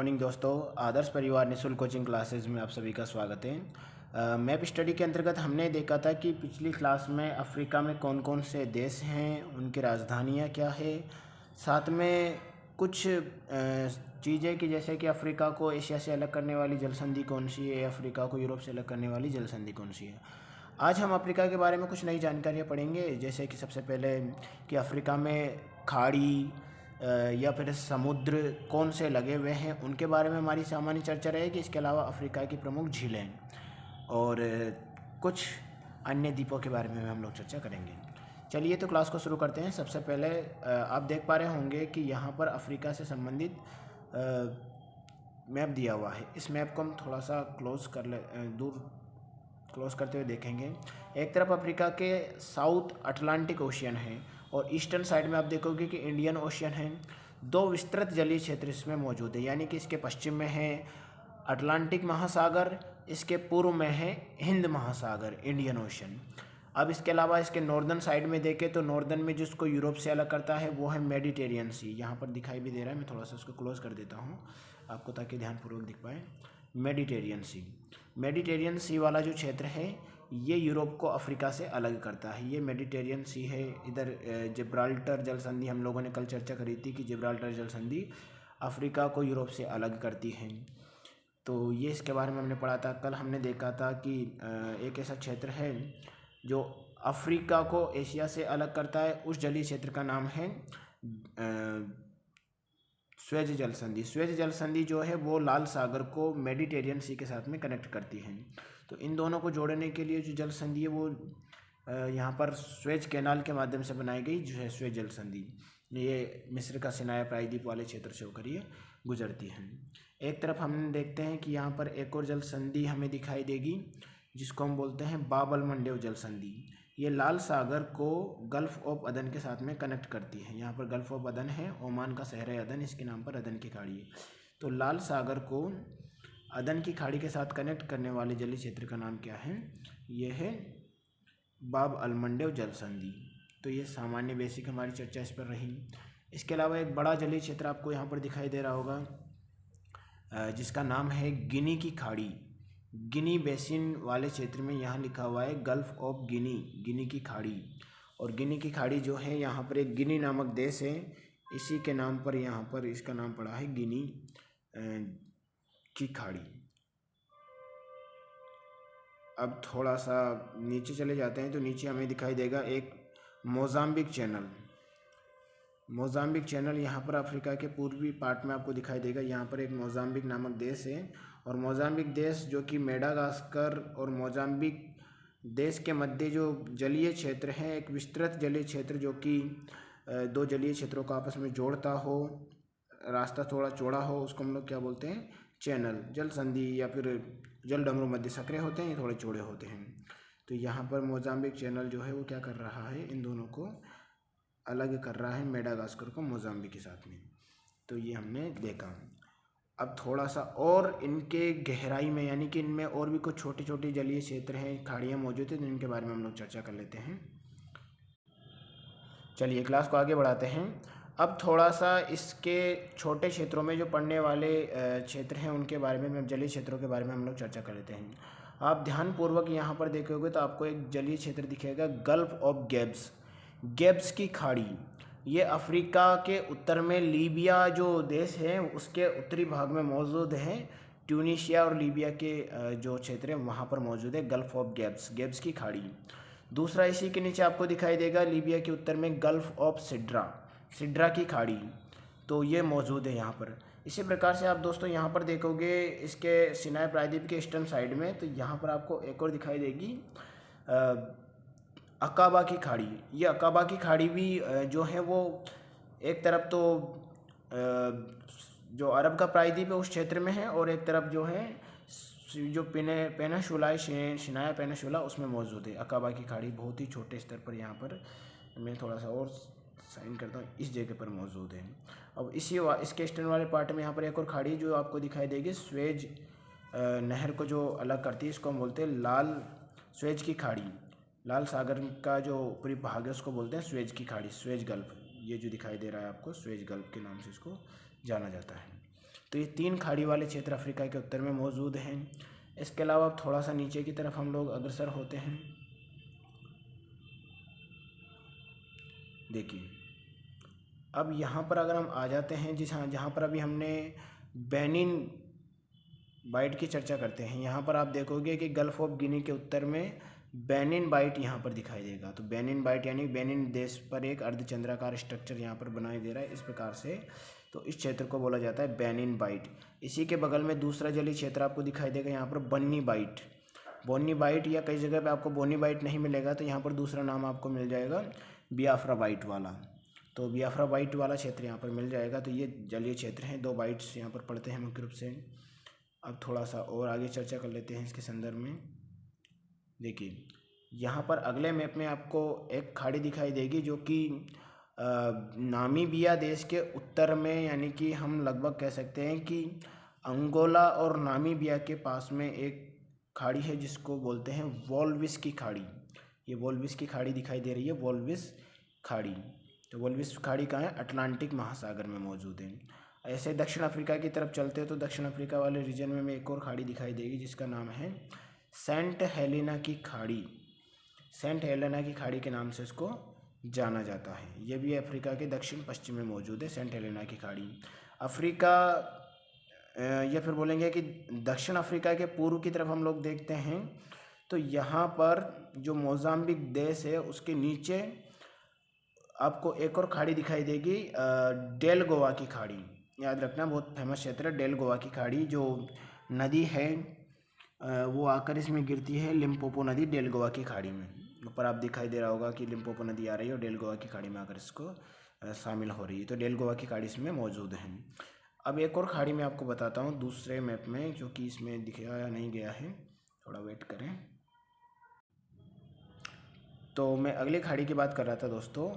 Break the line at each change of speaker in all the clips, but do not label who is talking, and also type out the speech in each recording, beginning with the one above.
Morning दोस्तों। आदर्श परिवार निःशुल्क कोचिंग क्लासेज में आप सभी का स्वागत है। मैप स्टडी के अंतर्गत हमने देखा था कि पिछली क्लास में अफ्रीका में कौन कौन से देश हैं, उनकी राजधानियाँ क्या है, साथ में कुछ चीज़ें कि जैसे कि अफ्रीका को एशिया से अलग करने वाली जल संधि कौन सी है, अफ्रीका को यूरोप से अलग करने वाली जल संधि कौन सी है। आज हम अफ्रीका के बारे में कुछ नई जानकारियाँ पढ़ेंगे, जैसे कि सबसे पहले कि अफ्रीका में खाड़ी या फिर समुद्र कौन से लगे हुए हैं, उनके बारे में हमारी सामान्य चर्चा रहेगी। इसके अलावा अफ्रीका की प्रमुख झीलें और कुछ अन्य द्वीपों के बारे में हम लोग चर्चा करेंगे। चलिए तो क्लास को शुरू करते हैं। सबसे पहले आप देख पा रहे होंगे कि यहाँ पर अफ्रीका से संबंधित मैप दिया हुआ है। इस मैप को हम थोड़ा सा क्लोज करते हुए देखेंगे। एक तरफ अफ्रीका के साउथ अटलांटिक ओशियन है और ईस्टर्न साइड में आप देखोगे कि इंडियन ओशियन है। दो विस्तृत जलीय क्षेत्र इसमें मौजूद है, यानी कि इसके पश्चिम में है अटलांटिक महासागर, इसके पूर्व में है हिंद महासागर, इंडियन ओशियन। अब इसके अलावा इसके नॉर्दर्न साइड में देखें तो नॉर्दर्न में जिसको यूरोप से अलग करता है वो है मेडिटेरियन सी। यहाँ पर दिखाई भी दे रहा है, मैं थोड़ा सा उसको क्लोज कर देता हूँ आपको ताकि ध्यानपूर्वक दिख पाए। मेडिटेरियन सी वाला जो क्षेत्र है ये यूरोप को अफ्रीका से अलग करता है। ये मेडिटेरियन सी है। इधर जिब्राल्टर जल संधि हम लोगों ने कल चर्चा करी थी कि जिब्राल्टर जल संधि अफ्रीका को यूरोप से अलग करती है, तो ये इसके बारे में हमने पढ़ा था। कल हमने देखा था कि एक ऐसा क्षेत्र है जो अफ्रीका को एशिया से अलग करता है। उस जलीय क्षेत्र का नाम है स्वेज जल संधि। स्वेज जल संधि जो है वो लाल सागर को मेडिटेरियन सी के साथ में कनेक्ट करती है। तो इन दोनों को जोड़ने के लिए जो जल संधि है वो यहाँ पर स्वेज कैनाल के माध्यम से बनाई गई जो है स्वेज जल संधि। ये मिस्र का सिनाया प्रायद्वीप वाले क्षेत्र से होकर ये गुजरती है। एक तरफ हम देखते हैं कि यहाँ पर एक और जल संधि हमें दिखाई देगी जिसको हम बोलते हैं बाब अल मंडेव जल संधि। ये लाल सागर को गल्फ ऑफ अदन के साथ में कनेक्ट करती है। यहाँ पर गल्फ ऑफ अदन है, ओमान का शहर है अदन, इसके नाम पर अदन की खाड़ी है। तो लाल सागर को अदन की खाड़ी के साथ कनेक्ट करने वाले जलीय क्षेत्र का नाम क्या है? ये है बाब अल मंडेव जल संधि। तो ये सामान्य बेसिक हमारी चर्चा इस पर रही। इसके अलावा एक बड़ा जलीय क्षेत्र आपको यहाँ पर दिखाई दे रहा होगा जिसका नाम है गिनी की खाड़ी। गिनी बेसिन वाले क्षेत्र में यहाँ लिखा हुआ है गल्फ ऑफ गिनी, गिनी की खाड़ी। और गिनी की खाड़ी जो है यहाँ पर एक गिनी नामक देश है, इसी के नाम पर यहाँ पर इसका नाम पड़ा है गिनी की खाड़ी। अब थोड़ा सा नीचे चले जाते हैं तो नीचे हमें दिखाई देगा एक मोजाम्बिक चैनल। मोजाम्बिक चैनल यहाँ पर अफ्रीका के पूर्वी पार्ट में आपको दिखाई देगा। यहाँ पर एक मोजाम्बिक नामक देश है और मोजाम्बिक देश जो कि मेडागास्कर और मोजाम्बिक देश के मध्य जो जलीय क्षेत्र है, एक विस्तृत जलीय क्षेत्र जो कि दो जलीय क्षेत्रों को आपस में जोड़ता हो, रास्ता थोड़ा चौड़ा हो, उसको हम लोग क्या बोलते हैं? चैनल। जल संधि या फिर जल डमरू मध्य सक्रिय होते हैं, ये थोड़े चौड़े होते हैं। तो यहाँ पर मोजाम्बिक चैनल जो है वो क्या कर रहा है? इन दोनों को अलग कर रहा है, मेडागास्कर को मोजाम्बिक के साथ में। तो ये हमने देखा। अब थोड़ा सा और इनके गहराई में, यानी कि इनमें और भी कुछ छोटे छोटे जलीय क्षेत्र हैं, खाड़ियाँ मौजूद हैं, जिनके बारे में हम लोग चर्चा कर लेते हैं। चलिए क्लास को आगे बढ़ाते हैं। अब थोड़ा सा इसके छोटे क्षेत्रों में जो पड़ने वाले क्षेत्र हैं उनके बारे में, जलीय क्षेत्रों के बारे में हम लोग चर्चा कर लेते हैं। आप ध्यानपूर्वक यहाँ पर देखोगे तो आपको एक जलीय क्षेत्र दिखेगा गल्फ ऑफ गेब्स, गेब्स की खाड़ी। ये अफ्रीका के उत्तर में लीबिया जो देश है उसके उत्तरी भाग में मौजूद है। ट्यूनीशिया और लीबिया के जो क्षेत्र है वहाँ पर मौजूद है गल्फ ऑफ गेब्स, गेब्स की खाड़ी। दूसरा इसी के नीचे आपको दिखाई देगा लीबिया के उत्तर में गल्फ ऑफ सिड्रा, सिड्रा की खाड़ी। तो ये मौजूद है यहाँ पर। इसी प्रकार से आप दोस्तों यहाँ पर देखोगे इसके सिनाई प्रायद्वीप के ईस्टर्न साइड में, तो यहाँ पर आपको एक और दिखाई देगी अकाबा की खाड़ी। ये अकाबा की खाड़ी भी जो है वो एक तरफ तो जो अरब का प्रायद्वीप है उस क्षेत्र में है और एक तरफ जो है जो पेनिनसुला सिनाई पेनिनसुला उसमें मौजूद है। अकाबा की खाड़ी बहुत ही छोटे स्तर पर, यहाँ पर मैं थोड़ा सा और साइन करता हूँ, इस जगह पर मौजूद है। अब इसके ईस्टर्न वाले पार्ट में यहाँ पर एक और खाड़ी जो आपको दिखाई देगी स्वेज नहर को जो अलग करती है, इसको हम बोलते हैं लाल स्वेज की खाड़ी। लाल सागर का जो ऊपरी भाग है उसको बोलते हैं स्वेज की खाड़ी, स्वेज गल्फ। ये जो दिखाई दे रहा है आपको स्वेज गल्फ के नाम से इसको जाना जाता है। तो ये 3 खाड़ी वाले क्षेत्र अफ्रीका के उत्तर में मौजूद हैं। इसके अलावा अब थोड़ा सा नीचे की तरफ हम लोग अग्रसर होते हैं। देखिए अब यहाँ पर अगर हम आ जाते हैं जहाँ पर अभी हमने बेनिन बाइट की चर्चा करते हैं, यहाँ पर आप देखोगे कि गल्फ ऑफ गिनी के उत्तर में बेनिन बाइट यहाँ पर दिखाई देगा। तो बेनिन बाइट यानी बेनिन देश पर एक अर्धचंद्राकार स्ट्रक्चर यहाँ पर बनाई दे रहा है इस प्रकार से, तो इस क्षेत्र को बोला जाता है बेनिन बाइट। इसी के बगल में दूसरा जलीय क्षेत्र आपको दिखाई देगा यहाँ पर बन्नी बाइट। बोनी बाइट या कई जगह पे आपको बोनी बाइट नहीं मिलेगा, तो यहाँ पर दूसरा नाम आपको मिल जाएगा बियाफ्रा बाइट वाला। तो बियाफ्रा बाइट वाला क्षेत्र यहाँ पर मिल जाएगा। तो ये जलीय क्षेत्र हैं, 2 बाइट्स यहाँ पर पड़ते हैं मुख्य रूप से। अब थोड़ा सा और आगे चर्चा कर लेते हैं इसके संदर्भ में। देखिए यहाँ पर अगले मैप में आपको एक खाड़ी दिखाई देगी जो कि नामीबिया देश के उत्तर में, यानी कि हम लगभग कह सकते हैं कि अंगोला और नामीबिया के पास में एक खाड़ी है जिसको बोलते हैं वोल्विस की खाड़ी। ये वोल्विस की खाड़ी दिखाई दे रही है, वोल्विस खाड़ी। तो वोल्विस खाड़ी कहाँ है? अटलांटिक महासागर में मौजूद है। ऐसे दक्षिण अफ्रीका की तरफ चलते हैं तो दक्षिण अफ्रीका वाले रीजन में एक और खाड़ी दिखाई देगी जिसका नाम है सेंट हेलेना की खाड़ी। सेंट हेलेना की खाड़ी के नाम से इसको जाना जाता है। यह भी अफ्रीका के दक्षिण पश्चिम में मौजूद है, सेंट हेलेना की खाड़ी। अफ्रीका या फिर बोलेंगे कि दक्षिण अफ्रीका के पूर्व की तरफ हम लोग देखते हैं तो यहाँ पर जो मोजाम्बिक देश है उसके नीचे आपको एक और खाड़ी दिखाई देगी, डेल गोवा की खाड़ी। याद रखना, बहुत फेमस क्षेत्र है डेल गोवा की खाड़ी। जो नदी है वो आकर इसमें गिरती है, लिम्पोपो नदी डेल गोवा की खाड़ी में। ऊपर आप दिखाई दे रहा होगा कि लिम्पोपो नदी आ रही है और डेल गोवा की खाड़ी में आकर इसको शामिल हो रही है। तो डेल गोवा की खाड़ी इसमें मौजूद है। अब एक और खाड़ी मैं आपको बताता हूँ दूसरे मैप में, जो कि इसमें दिखाया नहीं गया है, थोड़ा वेट करें। तो मैं अगली खाड़ी की बात कर रहा था दोस्तों।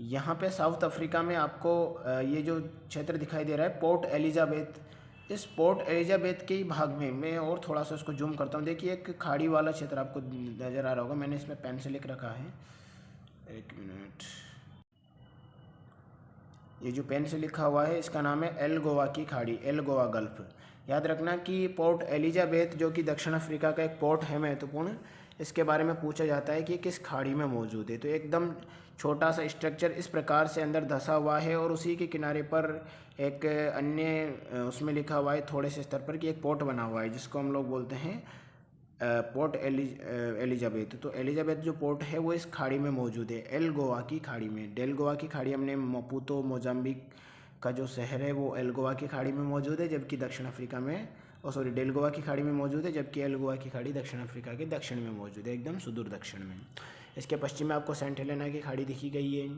यहाँ पे साउथ अफ्रीका में आपको ये जो क्षेत्र दिखाई दे रहा है पोर्ट एलिजाबेथ, इस पोर्ट एलिजाबेथ के ही भाग में मैं और थोड़ा सा उसको जूम करता हूँ। देखिए एक खाड़ी वाला क्षेत्र आपको नज़र आ रहा होगा, मैंने इसमें पेन से लिख रखा है, एक मिनट। ये जो पेन से लिखा हुआ है इसका नाम है एल गोवा की खाड़ी, एल गोवा गल्फ। याद रखना कि पोर्ट एलिजाबेथ जो कि दक्षिण अफ्रीका का एक पोर्ट है महत्वपूर्ण, इसके बारे में पूछा जाता है कि किस खाड़ी में मौजूद है। तो एकदम छोटा सा स्ट्रक्चर इस प्रकार से अंदर धंसा हुआ है और उसी के किनारे पर एक अन्य उसमें लिखा हुआ है थोड़े से स्तर पर कि एक पोर्ट बना हुआ है जिसको हम लोग बोलते हैं पोर्ट एलिजाबेथ। तो एलिजाबेथ जो पोर्ट है वो इस खाड़ी में मौजूद है, एल गोवा की खाड़ी में। डेल गोवा की खाड़ी हमने मपूतो मोजाम्बिक का जो शहर है वो एल गोवा की खाड़ी में मौजूद है, जबकि दक्षिण अफ्रीका में डेल गोवा की खाड़ी में मौजूद है, जबकि एल गोवा की खाड़ी दक्षिण अफ्रीका के दक्षिण में मौजूद है, एकदम सुदूर दक्षिण में। इसके पश्चिम में आपको सेंट हेलेना की खाड़ी दिखी गई है।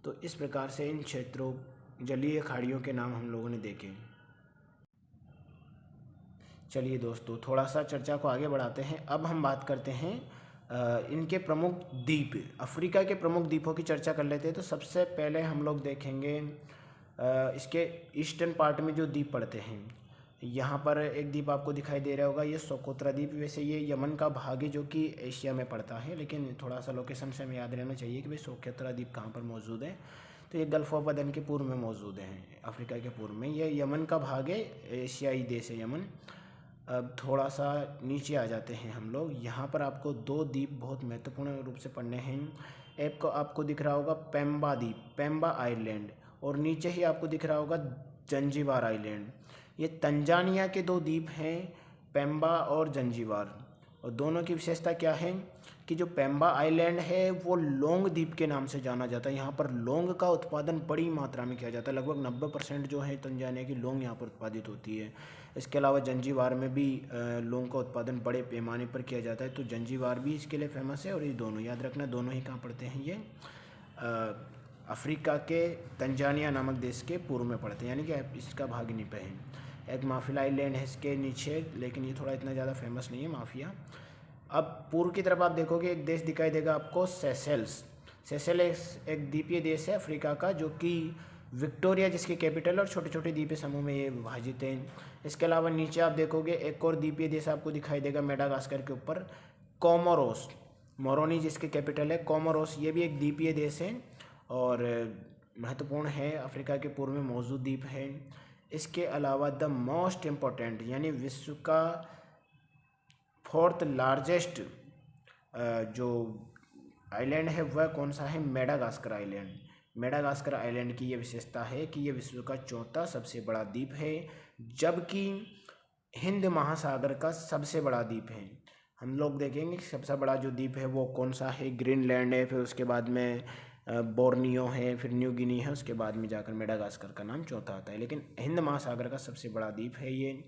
तो इस प्रकार से इन क्षेत्रों जलीय खाड़ियों के नाम हम लोगों ने देखे। चलिए दोस्तों थोड़ा सा चर्चा को आगे बढ़ाते हैं। अब हम बात करते हैं इनके प्रमुख द्वीप, अफ्रीका के प्रमुख द्वीपों की चर्चा कर लेते हैं। तो सबसे पहले हम लोग देखेंगे इसके ईस्टर्न पार्ट में जो द्वीप पड़ते हैं। यहाँ पर एक द्वीप आपको दिखाई दे रहा होगा, ये सोकोत्रा द्वीप। वैसे ये यमन का भाग है जो कि एशिया में पड़ता है, लेकिन थोड़ा सा लोकेशन से हमें याद रहना चाहिए कि भाई सोकोत्रा द्वीप कहाँ पर मौजूद है। तो ये गल्फ ऑफ अदन के पूर्व में मौजूद है, अफ्रीका के पूर्व में। ये यमन का भाग है, एशियाई देश है यमन। अब थोड़ा सा नीचे आ जाते हैं हम लोग। यहाँ पर आपको 2 द्वीप बहुत महत्वपूर्ण रूप से पढ़ने हैं। एक को आपको दिख रहा होगा पेम्बा द्वीप, पेम्बा आइलैंड, और नीचे ही आपको दिख रहा होगा जंजीबार आइलैंड। ये तंजानिया के 2 द्वीप हैं, पेम्बा और जंजीबार। और दोनों की विशेषता क्या है कि जो पेम्बा आइलैंड है वो लौंग द्वीप के नाम से जाना जाता है। यहाँ पर लौंग का उत्पादन बड़ी मात्रा में किया जाता है, लगभग 90% जो है तंजानिया की लौंग यहाँ पर उत्पादित होती है। इसके अलावा जंजीबार में भी लौंग का उत्पादन बड़े पैमाने पर किया जाता है। तो जंजीबार भी इसके लिए फेमस है। और ये दोनों याद रखना, दोनों ही कहाँ पड़ते हैं, ये अफ्रीका के तंजानिया नामक देश के पूर्व में पड़ते हैं, यानी कि इसका भाग नहीं पे है। एक माफिया आइलैंड है इसके नीचे, लेकिन ये थोड़ा इतना ज़्यादा फेमस नहीं है माफिया। अब पूर्व की तरफ आप देखोगे एक देश दिखाई देगा आपको, सेशेल्स। सेशेल्स एक द्वीपीय देश है अफ्रीका का, जो कि विक्टोरिया जिसकी कैपिटल और छोटे छोटे द्वीपीय समूह में ये विभाजित हैं। इसके अलावा नीचे आप देखोगे एक और द्वीपीय देश आपको दिखाई देगा मेडागास्कर के ऊपर, कोमोरोस। मोरोनी जिसकी कैपिटल है, कोमोरोस। ये भी एक द्वीपीय देश है और महत्वपूर्ण है, अफ्रीका के पूर्व में मौजूद द्वीप है। इसके अलावा द मोस्ट इम्पोर्टेंट यानी विश्व का 4th लार्जेस्ट जो आइलैंड है वह कौन सा है? Madagascar island. मेडागास्कर आइलैंड की ये विशेषता है कि ये विश्व का 4था सबसे बड़ा द्वीप है, जबकि हिंद महासागर का सबसे बड़ा द्वीप है। हम लोग देखेंगे सबसे बड़ा जो द्वीप है वो कौन सा है? ग्रीनलैंड है, फिर उसके बाद में बोर्नियो है, फिर न्यू गिनी है, उसके बाद में जाकर मेडागास्कर का नाम 4था आता है। लेकिन हिंद महासागर का सबसे बड़ा द्वीप है ये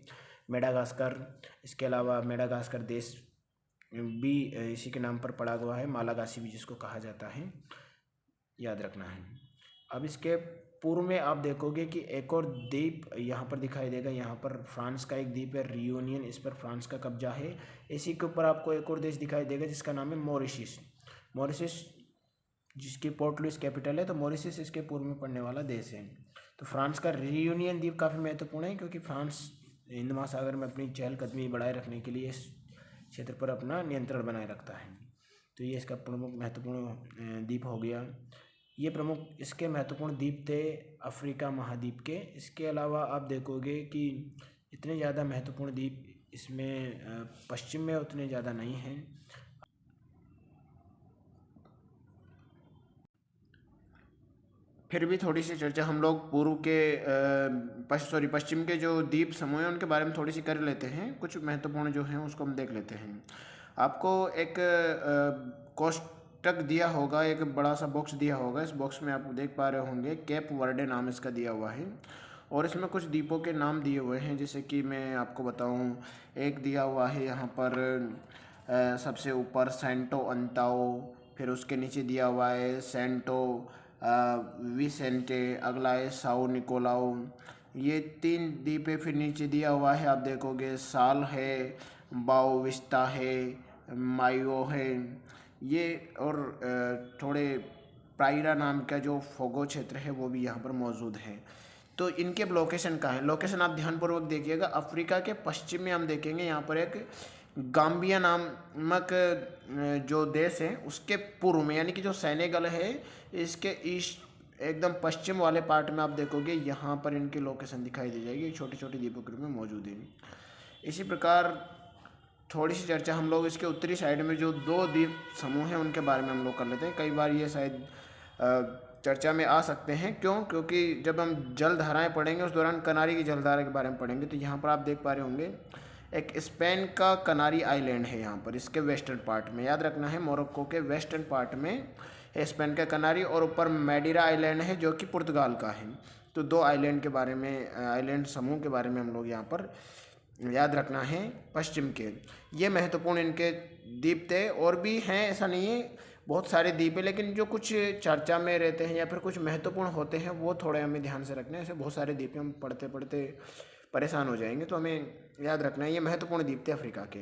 मेडागास्कर। इसके अलावा मेडागास्कर देश भी इसी के नाम पर पड़ा हुआ है, मालागासी भी जिसको कहा जाता है, याद रखना है। अब इसके पूर्व में आप देखोगे कि एक और द्वीप यहाँ पर दिखाई देगा। यहाँ पर फ्रांस का एक द्वीप है रियूनियन, इस पर फ्रांस का कब्जा है। इसी के ऊपर आपको एक और देश दिखाई देगा जिसका नाम है मॉरिशस। मॉरिशस जिसकी पोर्ट लुइस कैपिटल है, तो मॉरिशस इसके पूर्व में पड़ने वाला देश है। तो फ्रांस का रियूनियन द्वीप काफ़ी महत्वपूर्ण है, क्योंकि फ्रांस हिंद महासागर में अपनी चहलकदमी बढ़ाए रखने के लिए इस क्षेत्र पर अपना नियंत्रण बनाए रखता है। तो ये इसका प्रमुख महत्वपूर्ण द्वीप हो गया। ये प्रमुख इसके महत्वपूर्ण द्वीप थे अफ्रीका महाद्वीप के। इसके अलावा आप देखोगे कि इतने ज़्यादा महत्वपूर्ण द्वीप इसमें पश्चिम में उतने ज़्यादा नहीं हैं। फिर भी थोड़ी सी चर्चा हम लोग पूर्व के पश्चिम के जो द्वीप समूह हैं उनके बारे में थोड़ी सी कर लेते हैं। कुछ महत्वपूर्ण जो हैं उसको हम देख लेते हैं। आपको एक कोष्टक दिया होगा, एक बड़ा सा बॉक्स दिया होगा। इस बॉक्स में आप देख पा रहे होंगे केप वर्डे नाम इसका दिया हुआ है, और इसमें कुछ द्वीपों के नाम दिए हुए हैं। जैसे कि मैं आपको बताऊं, एक दिया हुआ है यहाँ पर सबसे ऊपर सेंटो अंताओ, फिर उसके नीचे दिया हुआ है सेंटो विसेंटे, अगला है साओ निकोलाओ। ये 3 द्वीप फिर नीचे दिया हुआ है, आप देखोगे साल है, बाओ विस्ता है, मायो है ये, और थोड़े प्राइरा नाम का जो फोगो क्षेत्र है वो भी यहाँ पर मौजूद है। तो इनके लोकेशन कहाँ है? लोकेशन आप ध्यानपूर्वक देखिएगा। अफ्रीका के पश्चिम में हम देखेंगे यहाँ पर एक गाम्बिया नामक जो देश है उसके पूर्व में, यानी कि जो सेनेगल है इसके ईस्ट एकदम पश्चिम वाले पार्ट में आप देखोगे यहाँ पर इनकी लोकेशन दिखाई दे जाएगी, छोटे छोटे द्वीपों के रूप में मौजूद है। इसी प्रकार थोड़ी सी चर्चा हम लोग इसके उत्तरी साइड में जो 2 द्वीप समूह हैं उनके बारे में हम लोग कर लेते हैं। कई बार ये शायद चर्चा में आ सकते हैं। क्यों? क्योंकि जब हम जलधाराएँ पढ़ेंगे उस दौरान कनारी की जलधारा के बारे में पढ़ेंगे। तो यहाँ पर आप देख पा रहे होंगे एक स्पेन का कनारी आइलैंड है यहाँ पर, इसके वेस्टर्न पार्ट में, याद रखना है मोरक्को के वेस्टर्न पार्ट में स्पेन का कनारी, और ऊपर मैडीरा आइलैंड है जो कि पुर्तगाल का है। तो 2 आइलैंड के बारे में, आइलैंड समूह के बारे में हम लोग यहाँ पर याद रखना है पश्चिम के। ये महत्वपूर्ण इनके द्वीप थे, और भी हैं, ऐसा नहीं है, बहुत सारे द्वीप है, लेकिन जो कुछ चर्चा में रहते हैं या फिर कुछ महत्वपूर्ण होते हैं वो थोड़े हमें ध्यान से रखना है। ऐसे बहुत सारे द्वीप हम पढ़ते पढ़ते परेशान हो जाएंगे, तो हमें याद रखना है ये महत्वपूर्ण द्वीप थे अफ्रीका के।